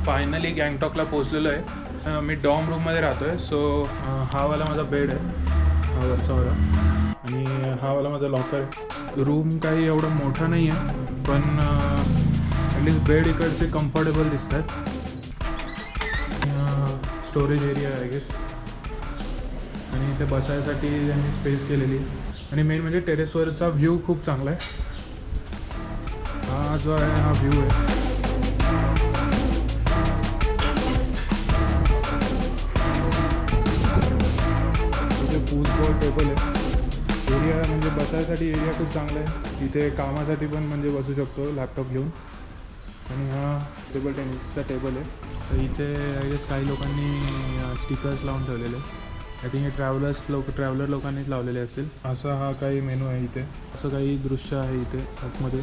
Finally गँगटॉकला पोचलेलो आहे. मी dorm रूममध्ये राहतो आहे. सो हा वाला माझा बेड आहे, हा वरचा वाला, आणि हा वाला माझा लॉकर आहे. रूम काही एवढं मोठं नाही आहे, पण ॲटलिस्ट बेड इकडचे कम्फर्टेबल दिसतात. स्टोरेज एरिया आहे आय गेस, आणि इथे बसायसाठी त्यांनी स्पेस केलेली. आणि मेन म्हणजे टेरेसवरचा व्ह्यू खूप चांगला आहे. हा जो आहे हा व्ह्यू आहे. इथे फूटबॉल टेबल आहे. एरिया म्हणजे बसायसाठी एरिया खूप चांगला आहे. इथे कामासाठी पण म्हणजे बसू शकतो लॅपटॉप घेऊन. आणि हा टेबल टेनिसचा टेबल आहे. तर इथे आय गेस काही लोकांनी स्टिकर्स लावून ठेवलेले. आय थिंक हे ट्रॅव्हलर लोकांनीच लावलेले असेल. असा हा काही मेनू आहे इथे. असं काही दृश्य आहे इथे आतमध्ये.